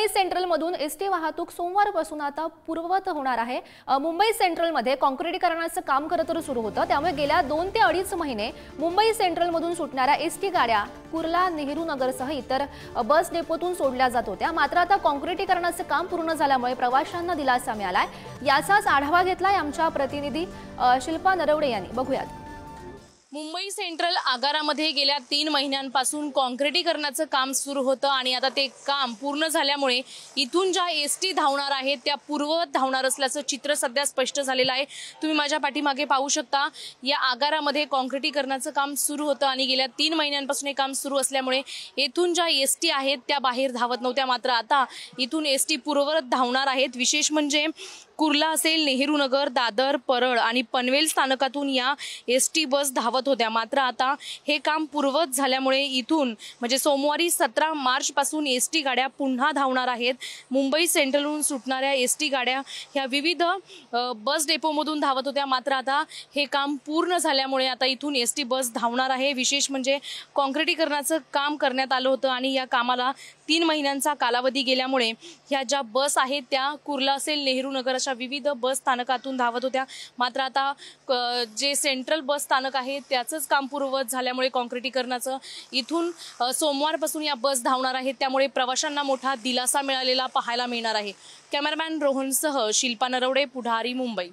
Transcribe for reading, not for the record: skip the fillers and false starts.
Mumbai central मधून ST वाहतूक सोमवारपासून आता पूर्ववत होणार आहे। मुंबई सेंट्रल मध्ये काँक्रिटीकरणाचं काम खरं सुरू होतं, त्यामुळे गेल्या 2 ते 2.5 महिने मुंबई सेंट्रल मधून सुटणाऱ्या एसटी गाड्या कुर्ला, नेहरू नगरसह इतर बस डेपोतून सोडल्या जात होत्या। मात्र आता काँक्रिटीकरणाचं काम पूर्ण झाल्यामुळे प्रवाशांना दिलासा मिळालाय। याचाच आढावा घेतलाय आमच्या प्रतिनिधी शिल्पा नरवडे यांनी। बघूयात। मुंबई सेंट्रल आगारामध्ये गेल्या 3 महिन्यांपासून काँक्रिटीकरणाचं काम सुरू होतं आणि आता ते काम पूर्ण झाल्यामुळे इथून ज्या एसटी धावणार आहेत त्या पूर्ववत धावणार असल्याचं चित्र सध्या स्पष्ट झालेलं आहे। तुम्ही माझ्या पाठीमागे पाहू शकता, या आगारामध्ये काँक्रिटीकरणाचं काम सुरू होतं आणि गेल्या 3 महिन्यांपासून हे काम सुरू असल्यामुळे इथून ज्या एसटी आहेत त्या बाहेर धावत नव्हत्या, मात्र आता इथून एसटी पूर्ववत धावणार आहेत। विशेष म्हणजे कुर्ला असेल, नेहरू नगर, दादर, परळ आणि पनवेल स्थानकातून या एसटी बस धावत होत्या। मात्र आता हे काम पूर्ववत झाल्यामुळे इथून म्हणजे सोमवारी 17 मार्च पासून एसटी गाड्या पुन्हा धावणार आहेत। मुंबई सेंट्रलहून सुटणाऱ्या एसटी गाड्या ह्या विविध बस डेपोमधून धावत होत्या, मात्र आता हे काम पूर्ण झाल्यामुळे आता इथून एसटी बस धावणार आहे। विशेष म्हणजे काँक्रिटीकरणाचं काम करण्यात आलं होतं आणि या कामाला 3 महिन्यांचा कालावधी गेल्यामुळे ह्या ज्या बस आहेत त्या कुर्ला असेल, नेहरू नगर अशा विविध बस स्थानकातून धावत होत्या। मात्र आता जे सेंट्रल बस स्थानक आहे त्याचंच काम पूर्ववत झाल्यामुळे काँक्रिटीकरणाचं इथून सोमवारपासून या बस धावणार आहेत, त्यामुळे प्रवाशांना मोठा दिलासा मिळालेला पाहायला मिळणार आहे। कॅमेरामॅन रोहनसह शिल्पा नरवडे, पुढारी, मुंबई।